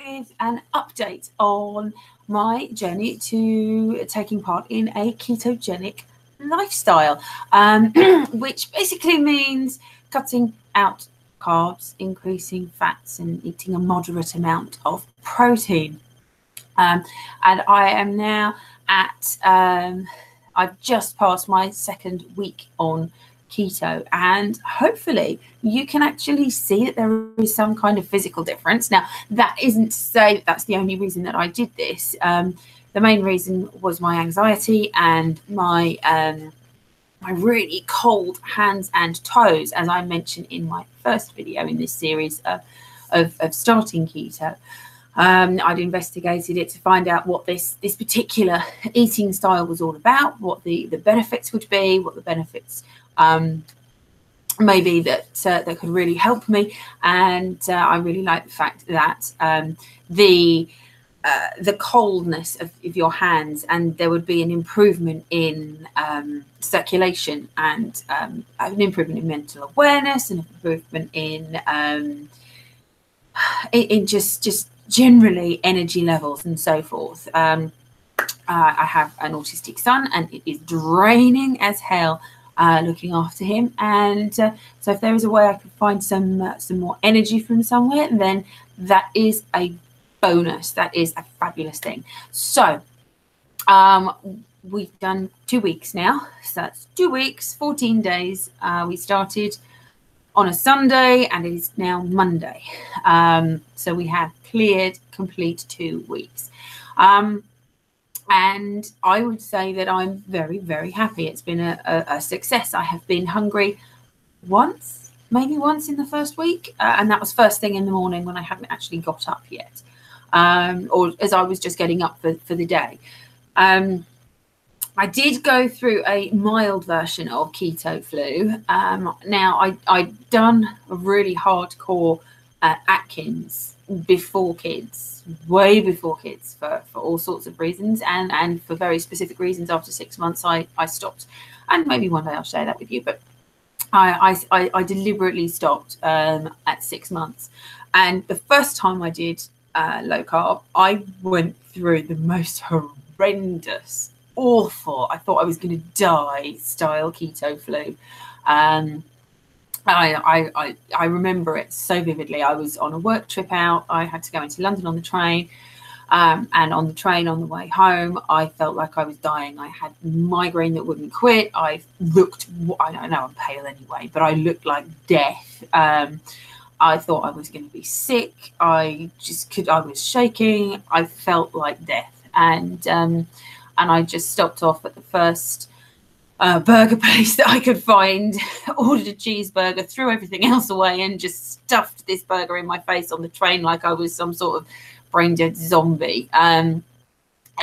with an update on my journey to taking part in a ketogenic lifestyle, which basically means cutting out carbs, increasing fats, and eating a moderate amount of protein. And I am now at, I've just passed my second week on keto, and hopefully you can actually see that there is some kind of physical difference. Now, that isn't to say that that's the only reason that I did this. The main reason was my anxiety and my really cold hands and toes, as I mentioned in my first video in this series of starting keto. I'd investigated it to find out what this particular eating style was all about, what the benefits would be, what the benefits maybe that could really help me. And I really like the fact that the coldness of your hands, and there would be an improvement in circulation, and an improvement in mental awareness, and an improvement in just generally energy levels and so forth. I have an autistic son, and it is draining as hell looking after him, and so if there is a way I could find some more energy from somewhere, then that is a bonus. That is a fabulous thing. So we've done 2 weeks now, so that's 2 weeks, 14 days. We started on a Sunday, and it is now Monday. So we have cleared complete 2 weeks. And I would say that I'm very, very happy. It's been a success. I have been hungry maybe once in the first week. And that was first thing in the morning when I hadn't actually got up yet. Or as I was just getting up for the day. I did go through a mild version of keto flu. Now, I'd done a really hardcore Atkins before kids, way before kids, for all sorts of reasons, and for very specific reasons. After 6 months, I stopped, and maybe one day I'll share that with you. But I deliberately stopped at 6 months, and the first time I did low carb, I went through the most horrendous, awful, I thought I was going to die style keto flu. I remember it so vividly. I was on a work trip out. I had to go into London on the train, and on the train on the way home, I felt like I was dying. I had migraine that wouldn't quit. I know I'm pale anyway, but I looked like death. I thought I was going to be sick. I was shaking. I felt like death, and I just stopped off at the first burger place that I could find, ordered a cheeseburger, threw everything else away, and just stuffed this burger in my face on the train like I was some sort of brain dead zombie.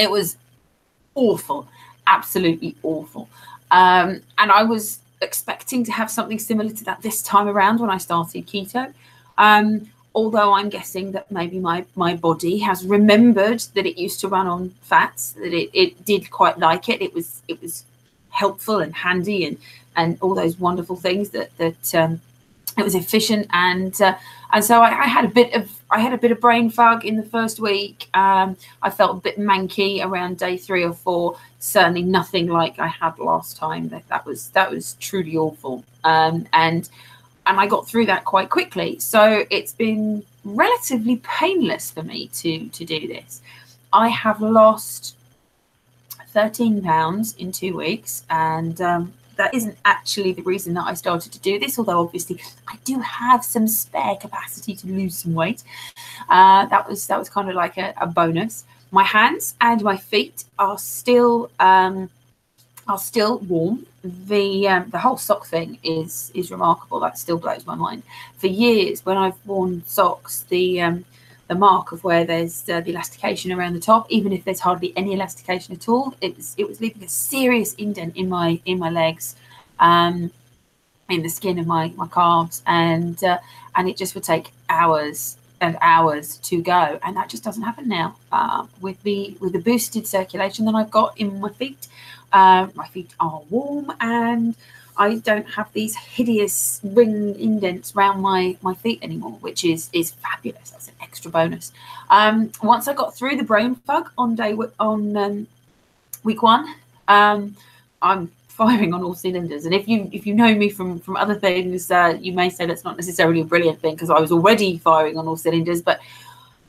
It was awful, absolutely awful. And I was expecting to have something similar to that this time around when I started keto. Although I'm guessing that maybe my body has remembered that it used to run on fats, that it did quite like it. It was helpful and handy and all those wonderful things that it was efficient, and so I had a bit of brain fog in the first week. I felt a bit manky around day 3 or 4. Certainly nothing like I had last time. That was truly awful. And I got through that quite quickly. So it's been relatively painless for me to do this. I have lost 13 pounds in 2 weeks, and that isn't actually the reason that I started to do this, although obviously I do have some spare capacity to lose some weight. That was kind of like a bonus. My hands and my feet are still warm. The whole sock thing is remarkable. That still blows my mind. For years, when I've worn socks, the mark of where there's the elastication around the top, even if there's hardly any elastication at all, it was leaving a serious indent in my legs, in the skin of my calves, and it just would take hours and hours to go, and that just doesn't happen now. With the boosted circulation that I've got in my feet are warm, and I don't have these hideous ring indents around my feet anymore, which is fabulous. That's an extra bonus. Once I got through the brain fog on week 1, I'm firing on all cylinders. And if you know me from other things, you may say that's not necessarily a brilliant thing, because I was already firing on all cylinders. But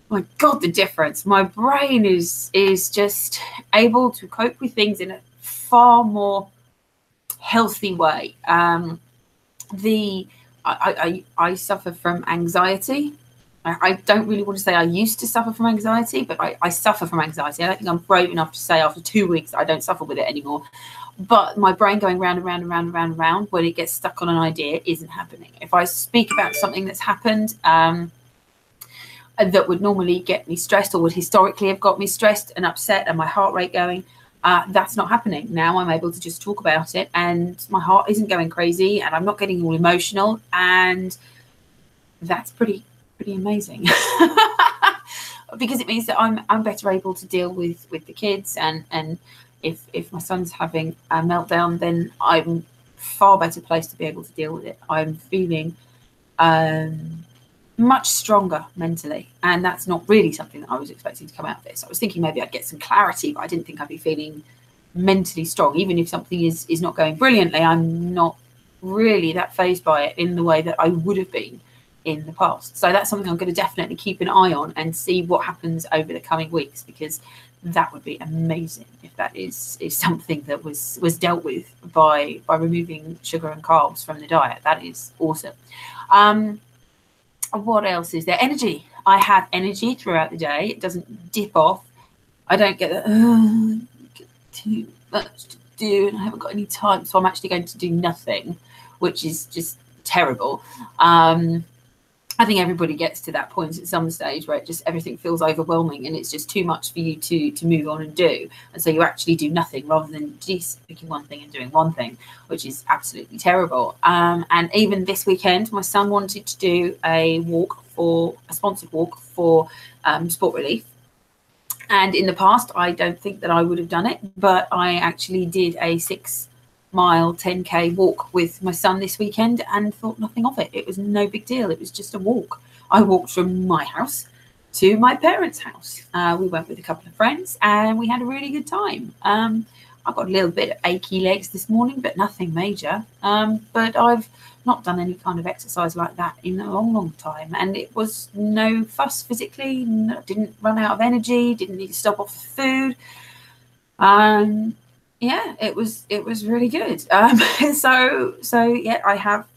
my God, the difference! My brain is just able to cope with things in a far more healthy way. I suffer from anxiety. I don't really want to say I used to suffer from anxiety, but I suffer from anxiety. I don't think I'm brave enough to say after 2 weeks I don't suffer with it anymore. But my brain going round and round and round and round and round when it gets stuck on an idea isn't happening. If I speak about something that's happened that would normally get me stressed, or would historically have got me stressed and upset and my heart rate going, that's not happening. Now I'm able to just talk about it, and my heart isn't going crazy, and I'm not getting all emotional, and that's pretty amazing. Because it means that I'm better able to deal with the kids, and if my son's having a meltdown, then I'm far better placed to be able to deal with it. I'm feeling much stronger mentally, and that's not really something that I was expecting to come out of this. I was thinking maybe I'd get some clarity, but I didn't think I'd be feeling mentally strong. Even if something is not going brilliantly, I'm not really that fazed by it in the way that I would have been in the past. So that's something I'm going to definitely keep an eye on and see what happens over the coming weeks, because that would be amazing if that is something that was dealt with by removing sugar and carbs from the diet. That is awesome. What else is there? Energy. I have energy throughout the day. It doesn't dip off. I don't get too much to do and I haven't got any time, so I'm actually going to do nothing, which is just terrible. I think everybody gets to that point at some stage where it just everything feels overwhelming and it's just too much for you to move on and do, and so you actually do nothing rather than just picking one thing and doing one thing, which is absolutely terrible. And even this weekend, my son wanted to do a sponsored walk for Sport Relief, and in the past I don't think that I would have done it, but I actually did a 6-mile 10k walk with my son this weekend and thought nothing of it. It was no big deal. It was just a walk. I walked from my house to my parents' house. We went with a couple of friends and we had a really good time. I got a little bit of achy legs this morning, but nothing major. But I've not done any kind of exercise like that in a long time, and it was no fuss physically. Didn't run out of energy, didn't need to stop off for food. Yeah, it was really good. So yeah, I have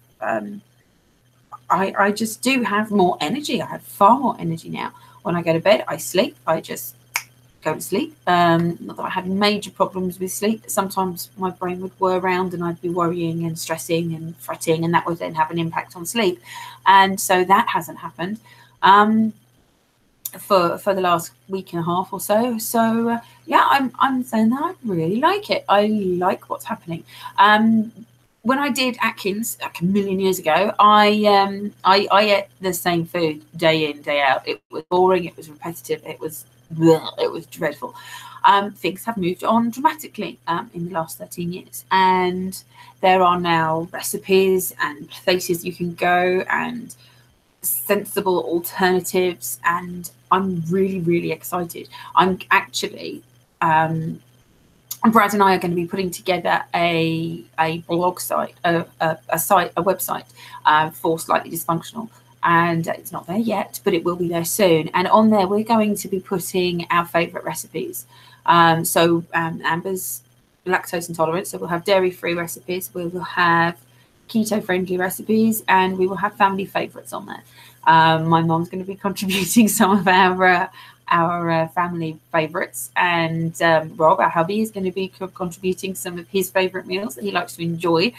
I just do have more energy. I have far more energy now. When I go to bed, I sleep. I just go to sleep. Not that I had major problems with sleep. Sometimes my brain would whir around and I'd be worrying and stressing and fretting, and that would then have an impact on sleep. And so that hasn't happened for the last week and a half or so. So yeah, I'm saying that I really like it. I like what's happening. When I did Atkins like a million years ago, I ate the same food day in, day out. It was boring, it was repetitive, it was dreadful. Things have moved on dramatically in the last 13 years, and there are now recipes and places you can go and sensible alternatives, and I'm really excited. I'm actually Brad and I are going to be putting together a blog site, a website for Slightly Dysfunctional, and it's not there yet, but it will be there soon. And on there we're going to be putting our favorite recipes. So Amber's lactose intolerant, so we'll have dairy-free recipes, we will have keto-friendly recipes, and we will have family favorites on there. My mom's going to be contributing some of our family favorites, and Rob, our hubby, is going to be contributing some of his favorite meals that he likes to enjoy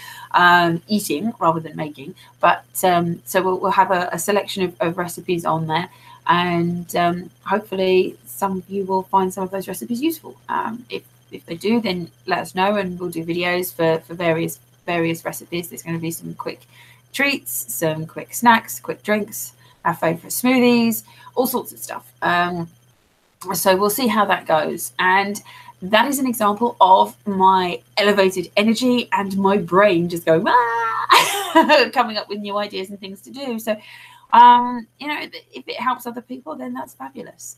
eating rather than making. But so we'll have a selection of recipes on there, and hopefully some of you will find some of those recipes useful. If they do, then let us know, and we'll do videos for various recipes. There's going to be some quick treats, some quick snacks, quick drinks, our favorite smoothies, all sorts of stuff. So we'll see how that goes. And that is an example of my elevated energy and my brain just going, coming up with new ideas and things to do. So, you know, if it helps other people, then that's fabulous.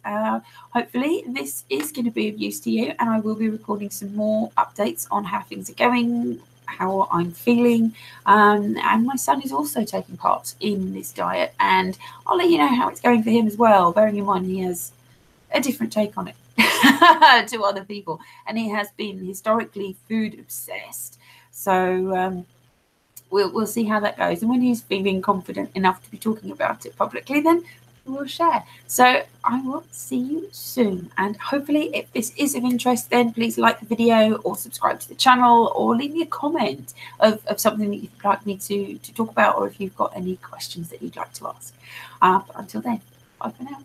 Hopefully this is going to be of use to you, and I will be recording some more updates on how things are going, how I'm feeling, and my son is also taking part in this diet, and I'll let you know how it's going for him as well, bearing in mind he has a different take on it to other people, and he has been historically food obsessed. So we'll see how that goes, and when he's feeling confident enough to be talking about it publicly, then we'll share. So I will see you soon, and hopefully if this is of interest, then please like the video or subscribe to the channel, or leave me a comment of something that you'd like me to talk about, or if you've got any questions that you'd like to ask. But until then, bye for now.